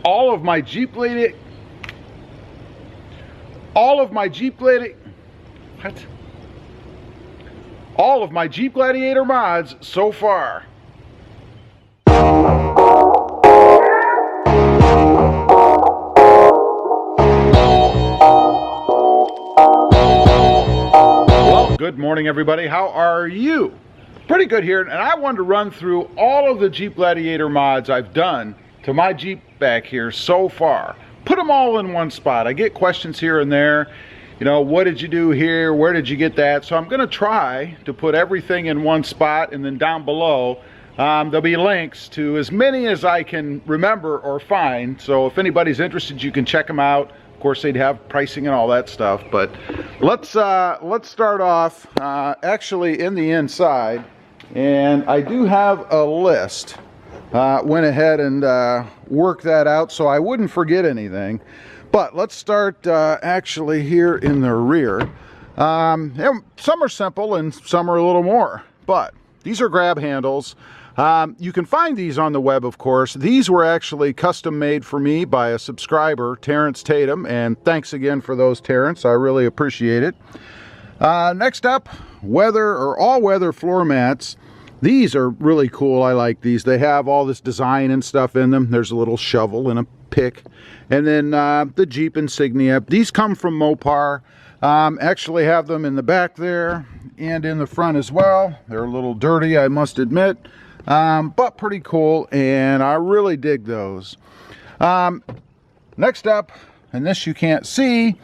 all of my Jeep Gladiator all of my Jeep Gladiator mods so far. Well, good morning everybody. How are you? Pretty good here, and I wanted to run through all of the Jeep Gladiator mods I've done to my Jeep back here so far. Put them all in one spot. I get questions here and there, you know, what did you do here, where did you get that? So I'm going to try to put everything in one spot, and then down below there'll be links to as many as I can remember or find. So if anybody's interested, you can check them out. Of course, they'd have pricing and all that stuff, but let's start off actually in the inside. And I do have a list. Went ahead and worked that out so I wouldn't forget anything. But let's start actually here in the rear. Some are simple and some are a little more. But these are grab handles. You can find these on the web, of course. These were actually custom made for me by a subscriber, Terrence Tatum. And thanks again for those, Terrence. I really appreciate it. Next up, weather or all-weather floor mats. These are really cool. I like these. They have all this design and stuff in them. There's a little shovel and a pick. And then the Jeep insignia. These come from Mopar. Actually have them in the back there and in the front as well. They're a little dirty, I must admit, but pretty cool, and I really dig those. Next up, and this you can't see,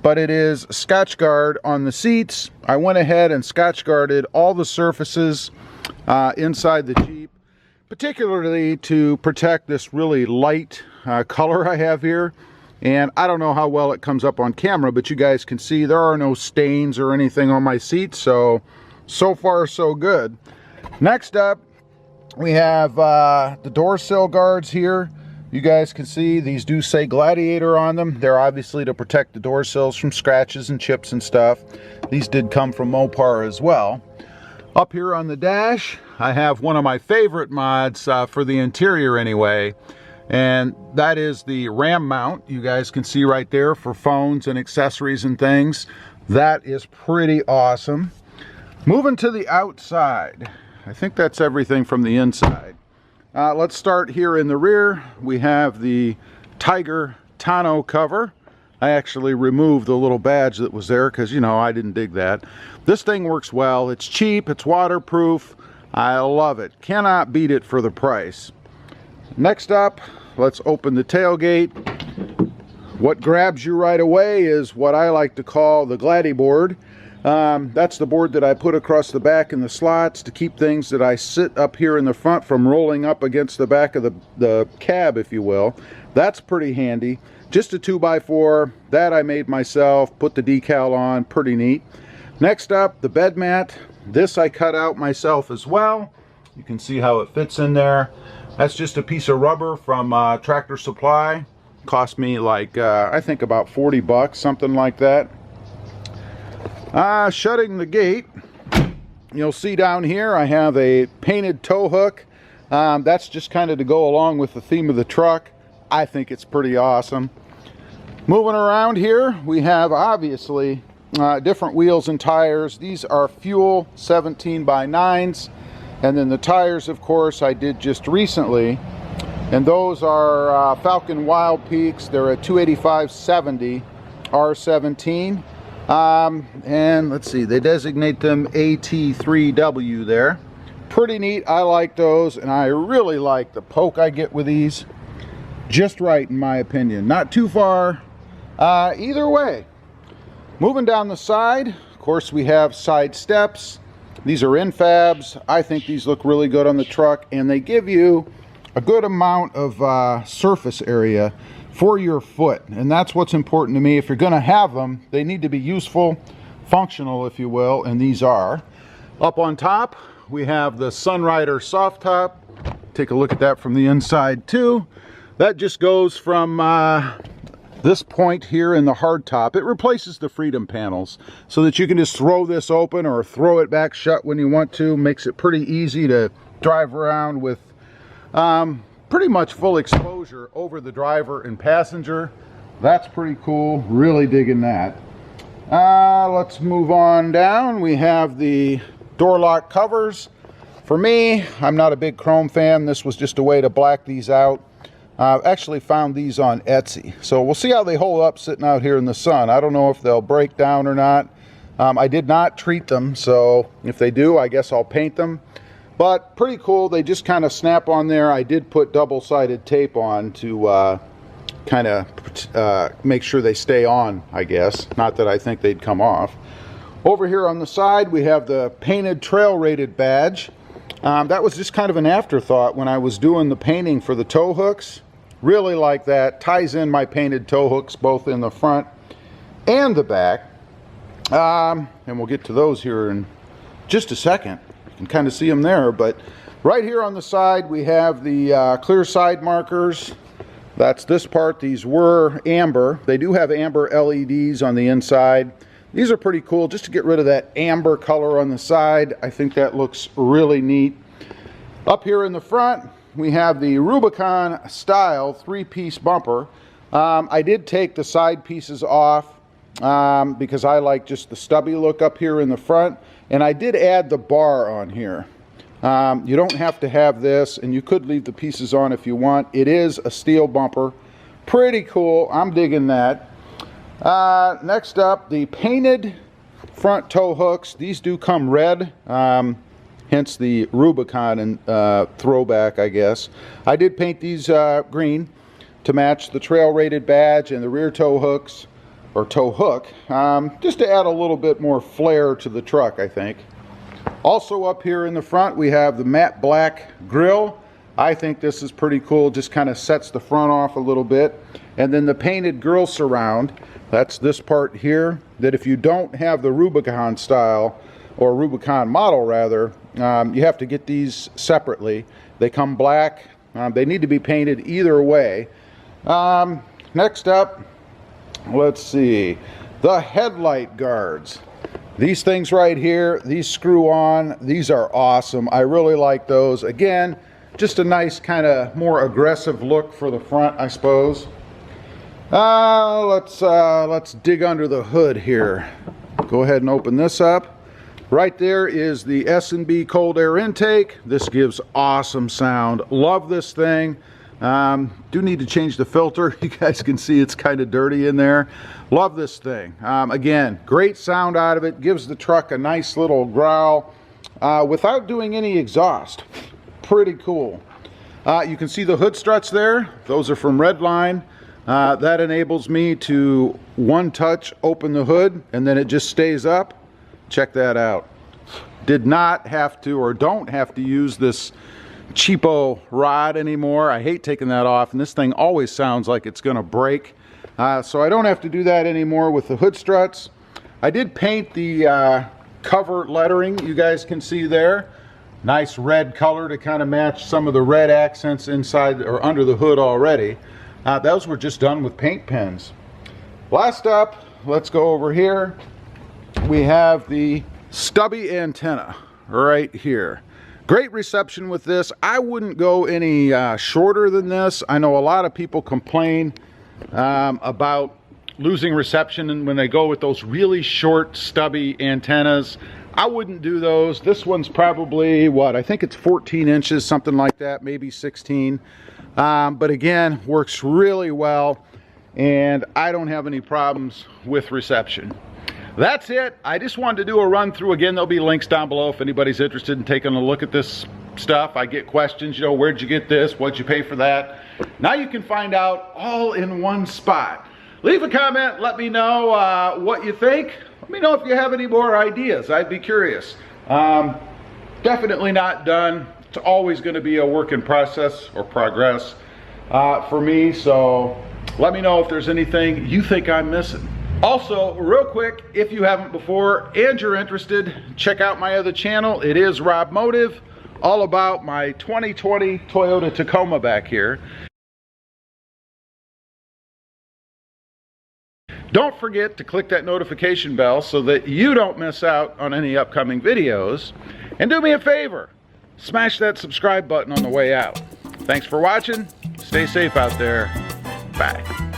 but it is Scotch Guard on the seats. I went ahead and Scotch Guarded all the surfaces inside the Jeep, particularly to protect this really light color I have here. And I don't know how well it comes up on camera, but you guys can see there are no stains or anything on my seats, so far so good. Next up, we have the door sill guards here. You guys can see these do say Gladiator on them. They're obviously to protect the door sills from scratches and chips and stuff. These did come from Mopar as well. Up here on the dash, I have one of my favorite mods for the interior anyway, and that is the RAM mount. You guys can see right there for phones and accessories and things. That is pretty awesome. Moving to the outside, I think that's everything from the inside. Let's start here in the rear. We have the Tyger tonneau cover. I actually removed the little badge that was there because, you know, I didn't dig that. This thing works well. It's cheap, it's waterproof. I love it. Cannot beat it for the price. Next up, let's open the tailgate. What grabs you right away is what I like to call the Gladi board. That's the board that I put across the back in the slots to keep things that I sit up here in the front from rolling up against the back of the cab, if you will. That's pretty handy. Just a 2x4 that I made myself, put the decal on, pretty neat. Next up, the bed mat. This I cut out myself as well. You can see how it fits in there. That's just a piece of rubber from Tractor Supply. Cost me like, I think about 40 bucks, something like that. Shutting the gate, you'll see down here I have a painted tow hook. That's just kind of to go along with the theme of the truck. I think it's pretty awesome. Moving around here, we have obviously different wheels and tires. These are Fuel 17x9s, and then the tires, of course, I did just recently, and those are Falcon Wild Peaks. They're a 285/70 R17. And let's see, they designate them AT3W there. Pretty neat. I like those, and I really like the poke I get with these. Just right, in my opinion. Not too far either way. Moving down the side, of course, we have side steps. These are n-FABs. I think these look really good on the truck, and they give you a good amount of surface area for your foot, and that's what's important to me. If you're going to have them, they need to be useful, functional, if you will, and these are. Up on top, we have the Sunrider Soft top. Take a look at that from the inside too. That just goes from this point here in the hardtop. It replaces the Freedom panels so that you can just throw this open or throw it back shut when you want to. Makes it pretty easy to drive around with pretty much full exposure over the driver and passenger. That's pretty cool. Really digging that. Let's move on down. We have the door lock covers. For me, I'm not a big chrome fan. This was just a way to black these out. I've actually found these on Etsy. So we'll see how they hold up sitting out here in the sun. I don't know if they'll break down or not. I did not treat them, so if they do, I guess I'll paint them. But pretty cool. They just kind of snap on there. I did put double-sided tape on to kind of make sure they stay on, I guess. Not that I think they'd come off. Over here on the side, we have the painted trail rated badge. That was just kind of an afterthought when I was doing the painting for the tow hooks. Really like that. Ties in my painted tow hooks both in the front and the back. And we'll get to those here in just a second. You can kind of see them there. But right here on the side, we have the clear side markers. That's this part. These were amber. They do have amber LEDs on the inside. These are pretty cool just to get rid of that amber color on the side. I think that looks really neat. Up here in the front, we have the Rubicon style 3-piece bumper. I did take the side pieces off because I like just the stubby look up here in the front. And I did add the bar on here. You don't have to have this, and you could leave the pieces on if you want. It is a steel bumper. Pretty cool. I'm digging that. Next up, the painted front tow hooks. These do come red, hence the Rubicon and throwback, I guess. I did paint these green to match the trail rated badge and the rear tow hooks, or tow hook, just to add a little bit more flair to the truck, I think. Also up here in the front, we have the matte black grille. I think this is pretty cool. Just kind of sets the front off a little bit. And then the painted grille surround. That's this part here, that if you don't have the Rubicon style, or Rubicon model rather, you have to get these separately. They come black. They need to be painted either way. Next up, let's see, the headlight guards. These things right here, these screw on. These are awesome. I really like those. Again, just a nice kind of more aggressive look for the front, I suppose. Let's dig under the hood here. Go ahead and open this up. Right there is the S&B cold air intake. This gives awesome sound. Love this thing. Do need to change the filter. You guys can see it's kind of dirty in there. Love this thing. Again, great sound out of it. Gives the truck a nice little growl without doing any exhaust. Pretty cool. You can see the hood struts there. Those are from Redline. That enables me to one touch open the hood and then it just stays up. Check that out. Did not have to, or don't have to use this cheapo rod anymore. I hate taking that off, and this thing always sounds like it's gonna break. So I don't have to do that anymore with the hood struts. I did paint the cover lettering, you guys can see there. Nice red color to kind of match some of the red accents inside or under the hood already. Those were just done with paint pens. Last up, let's go over here. We have the Stubby Antenna right here. Great reception with this. I wouldn't go any shorter than this. I know a lot of people complain about losing reception when they go with those really short stubby antennas. I wouldn't do those. This one's probably, what, I think it's 14 inches, something like that, maybe 16. But again, works really well, and I don't have any problems with reception. That's it. I just wanted to do a run through. Again, there'll be links down below if anybody's interested in taking a look at this stuff. I get questions, you know, where'd you get this? What'd you pay for that? Now you can find out all in one spot. Leave a comment. Let me know what you think. Let me know if you have any more ideas. I'd be curious. Definitely not done. It's always going to be a work in process or progress for me. So let me know if there's anything you think I'm missing. Also, real quick, if you haven't before and you're interested, check out my other channel. It is Rob Motive, all about my 2020 Toyota Tacoma back here. Don't forget to click that notification bell so that you don't miss out on any upcoming videos. And do me a favor, smash that subscribe button on the way out. Thanks for watching. Stay safe out there. Bye.